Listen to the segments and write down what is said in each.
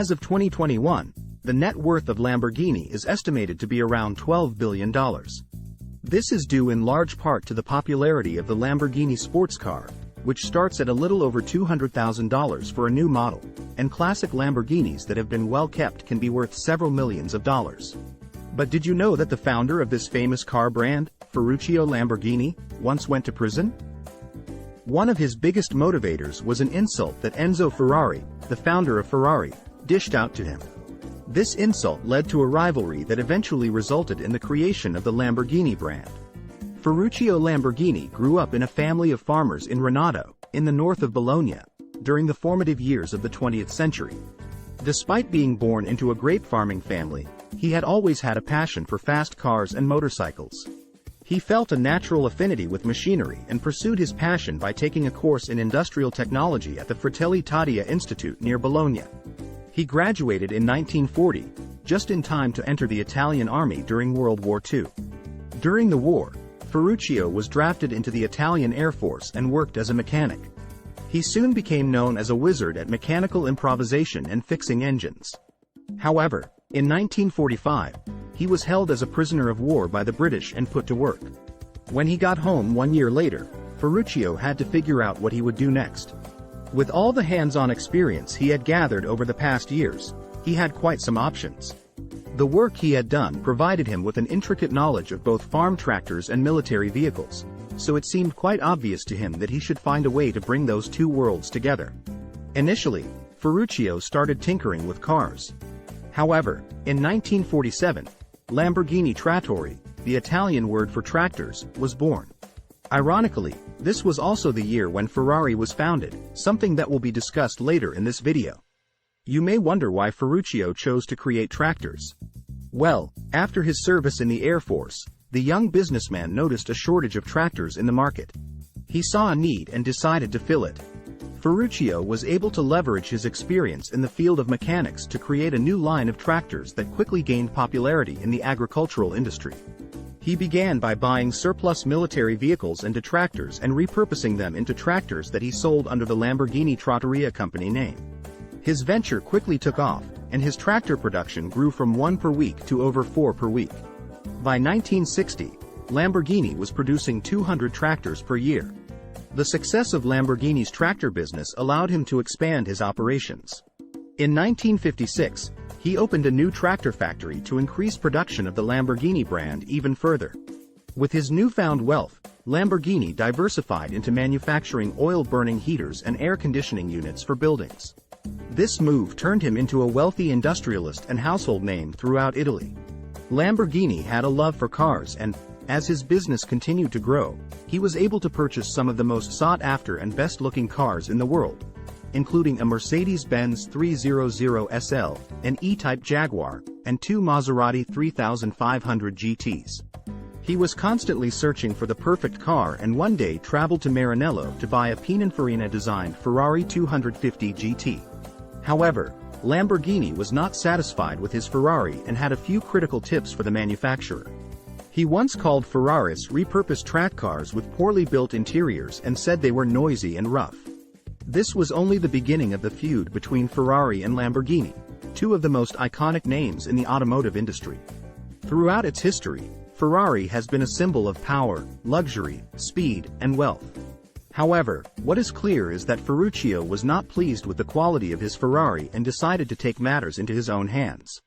As of 2021, the net worth of Lamborghini is estimated to be around $12 billion. This is due in large part to the popularity of the Lamborghini sports car, which starts at a little over $200,000 for a new model, and classic Lamborghinis that have been well kept can be worth several millions of dollars. But did you know that the founder of this famous car brand, Ferruccio Lamborghini, once went to prison? One of his biggest motivators was an insult that Enzo Ferrari, the founder of Ferrari, dished out to him. This insult led to a rivalry that eventually resulted in the creation of the Lamborghini brand. Ferruccio Lamborghini grew up in a family of farmers in Renato, in the north of Bologna, during the formative years of the 20th century. Despite being born into a grape farming family, he had always had a passion for fast cars and motorcycles. He felt a natural affinity with machinery and pursued his passion by taking a course in industrial technology at the Fratelli Taddia Institute near Bologna. He graduated in 1940, just in time to enter the Italian army during World War II. During the war, Ferruccio was drafted into the Italian Air Force and worked as a mechanic. He soon became known as a wizard at mechanical improvisation and fixing engines. However, in 1945, he was held as a prisoner of war by the British and put to work. When he got home 1 year later, Ferruccio had to figure out what he would do next. With all the hands-on experience he had gathered over the past years, he had quite some options. The work he had done provided him with an intricate knowledge of both farm tractors and military vehicles, so it seemed quite obvious to him that he should find a way to bring those two worlds together. Initially, Ferruccio started tinkering with cars. However, in 1947, Lamborghini Trattori, the Italian word for tractors, was born. Ironically, this was also the year when Ferrari was founded, something that will be discussed later in this video. You may wonder why Ferruccio chose to create tractors. Well, after his service in the Air Force, the young businessman noticed a shortage of tractors in the market. He saw a need and decided to fill it. Ferruccio was able to leverage his experience in the field of mechanics to create a new line of tractors that quickly gained popularity in the agricultural industry. He began by buying surplus military vehicles and detractors and repurposing them into tractors that he sold under the Lamborghini Trattoria company name. His venture quickly took off, and his tractor production grew from 1 per week to over 4 per week. By 1960, Lamborghini was producing 200 tractors per year. The success of Lamborghini's tractor business allowed him to expand his operations. In 1956, he opened a new tractor factory to increase production of the Lamborghini brand even further. With his newfound wealth, Lamborghini diversified into manufacturing oil-burning heaters and air conditioning units for buildings. This move turned him into a wealthy industrialist and household name throughout Italy. Lamborghini had a love for cars and, as his business continued to grow, he was able to purchase some of the most sought-after and best-looking cars in the world, including a Mercedes-Benz 300 SL, an E-Type Jaguar, and 2 Maserati 3500 GTs. He was constantly searching for the perfect car and one day traveled to Maranello to buy a Pininfarina-designed Ferrari 250 GT. However, Lamborghini was not satisfied with his Ferrari and had a few critical tips for the manufacturer. He once called Ferraris repurposed track cars with poorly built interiors and said they were noisy and rough. This was only the beginning of the feud between Ferrari and Lamborghini, two of the most iconic names in the automotive industry. Throughout its history, Ferrari has been a symbol of power, luxury, speed, and wealth. However, what is clear is that Ferruccio was not pleased with the quality of his Ferrari and decided to take matters into his own hands.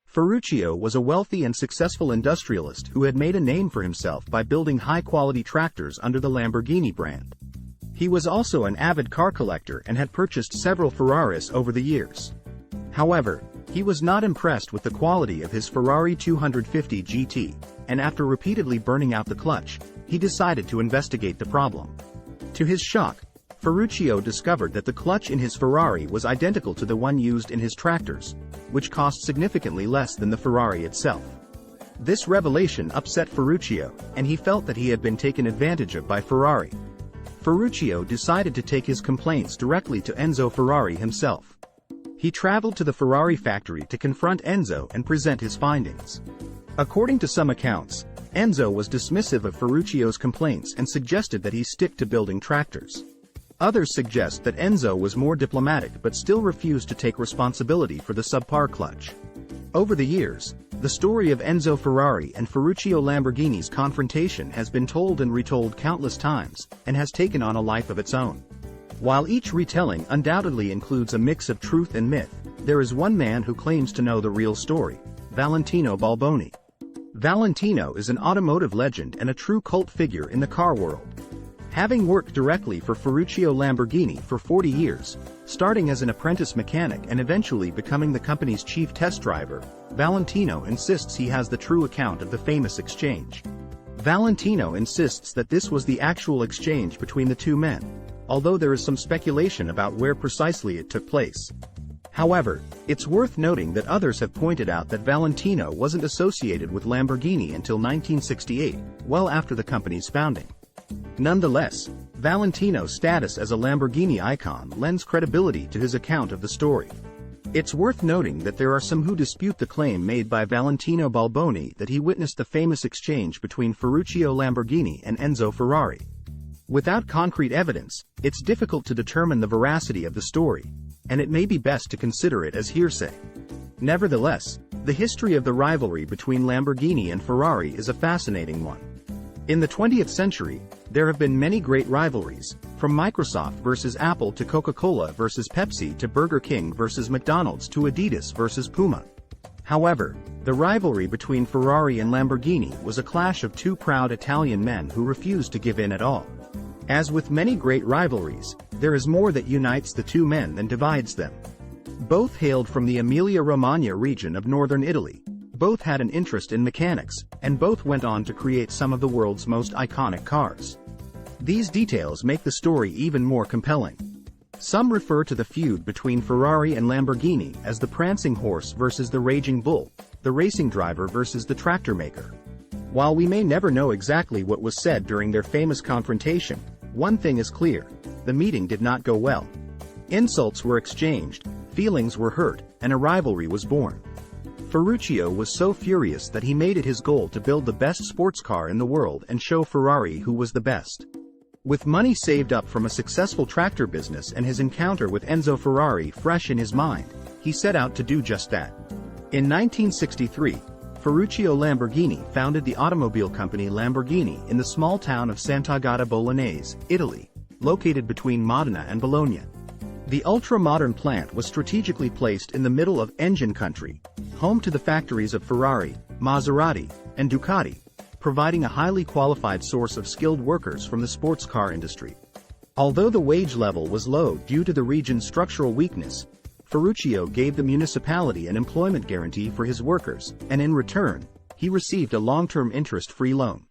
Ferruccio was a wealthy and successful industrialist who had made a name for himself by building high-quality tractors under the Lamborghini brand. He was also an avid car collector and had purchased several Ferraris over the years. However, he was not impressed with the quality of his Ferrari 250 GT, and after repeatedly burning out the clutch, he decided to investigate the problem. To his shock, Ferruccio discovered that the clutch in his Ferrari was identical to the one used in his tractors, which cost significantly less than the Ferrari itself. This revelation upset Ferruccio, and he felt that he had been taken advantage of by Ferrari. Ferruccio decided to take his complaints directly to Enzo Ferrari himself. He traveled to the Ferrari factory to confront Enzo and present his findings. According to some accounts, Enzo was dismissive of Ferruccio's complaints and suggested that he stick to building tractors. Others suggest that Enzo was more diplomatic but still refused to take responsibility for the subpar clutch. Over the years, the story of Enzo Ferrari and Ferruccio Lamborghini's confrontation has been told and retold countless times, and has taken on a life of its own. While each retelling undoubtedly includes a mix of truth and myth, there is one man who claims to know the real story: Valentino Balboni. Valentino is an automotive legend and a true cult figure in the car world. Having worked directly for Ferruccio Lamborghini for 40 years, starting as an apprentice mechanic and eventually becoming the company's chief test driver, Valentino insists he has the true account of the famous exchange. Valentino insists that this was the actual exchange between the two men, although there is some speculation about where precisely it took place. However, it's worth noting that others have pointed out that Valentino wasn't associated with Lamborghini until 1968, well after the company's founding. Nonetheless, Valentino's status as a Lamborghini icon lends credibility to his account of the story. It's worth noting that there are some who dispute the claim made by Valentino Balboni that he witnessed the famous exchange between Ferruccio Lamborghini and Enzo Ferrari. Without concrete evidence, it's difficult to determine the veracity of the story, and it may be best to consider it as hearsay. Nevertheless, the history of the rivalry between Lamborghini and Ferrari is a fascinating one. In the 20th century, there have been many great rivalries, from Microsoft versus Apple to Coca-Cola versus Pepsi to Burger King versus McDonald's to Adidas versus Puma. However, the rivalry between Ferrari and Lamborghini was a clash of two proud Italian men who refused to give in at all. As with many great rivalries, there is more that unites the two men than divides them. Both hailed from the Emilia-Romagna region of northern Italy. Both had an interest in mechanics, and both went on to create some of the world's most iconic cars. These details make the story even more compelling. Some refer to the feud between Ferrari and Lamborghini as the prancing horse versus the raging bull, the racing driver versus the tractor maker. While we may never know exactly what was said during their famous confrontation, one thing is clear: the meeting did not go well. Insults were exchanged, feelings were hurt, and a rivalry was born. Ferruccio was so furious that he made it his goal to build the best sports car in the world and show Ferrari who was the best. With money saved up from a successful tractor business and his encounter with Enzo Ferrari fresh in his mind, he set out to do just that. In 1963, Ferruccio Lamborghini founded the automobile company Lamborghini in the small town of Sant'Agata Bolognese, Italy, located between Modena and Bologna. The ultra-modern plant was strategically placed in the middle of engine country, home to the factories of Ferrari, Maserati, and Ducati, providing a highly qualified source of skilled workers from the sports car industry. Although the wage level was low due to the region's structural weakness, Ferruccio gave the municipality an employment guarantee for his workers, and in return, he received a long-term interest-free loan.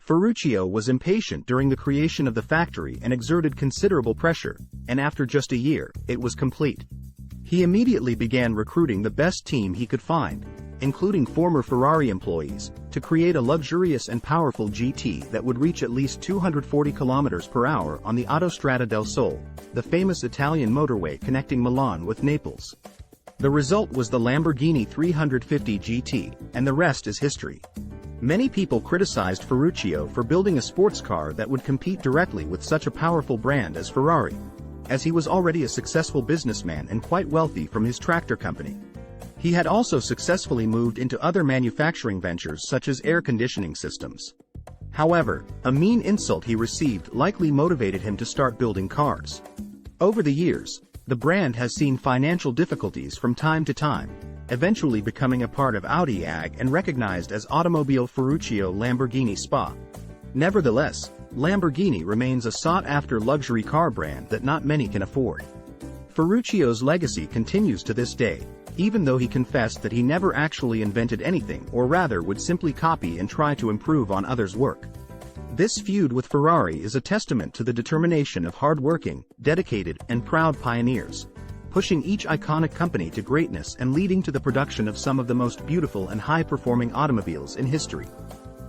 Ferruccio was impatient during the creation of the factory and exerted considerable pressure, and after just a year, it was complete. He immediately began recruiting the best team he could find, including former Ferrari employees, to create a luxurious and powerful GT that would reach at least 240 km per hour on the Autostrada del Sole, the famous Italian motorway connecting Milan with Naples. The result was the Lamborghini 350 GT, and the rest is history. Many people criticized Ferruccio for building a sports car that would compete directly with such a powerful brand as Ferrari, as he was already a successful businessman and quite wealthy from his tractor company. He had also successfully moved into other manufacturing ventures such as air conditioning systems. However, a mean insult he received likely motivated him to start building cars. Over the years, the brand has seen financial difficulties from time to time, eventually becoming a part of Audi AG and recognized as Automobile Ferruccio Lamborghini SPA. Nevertheless, Lamborghini remains a sought-after luxury car brand that not many can afford. Ferruccio's legacy continues to this day, even though he confessed that he never actually invented anything, or rather would simply copy and try to improve on others' work. This feud with Ferrari is a testament to the determination of hard-working, dedicated, and proud pioneers, pushing each iconic company to greatness and leading to the production of some of the most beautiful and high-performing automobiles in history.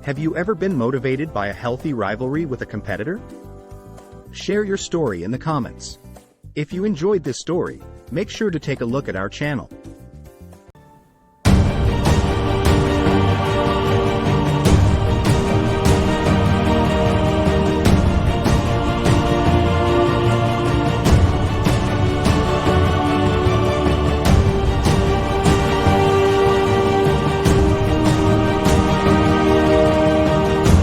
Have you ever been motivated by a healthy rivalry with a competitor? Share your story in the comments. If you enjoyed this story, make sure to take a look at our channel.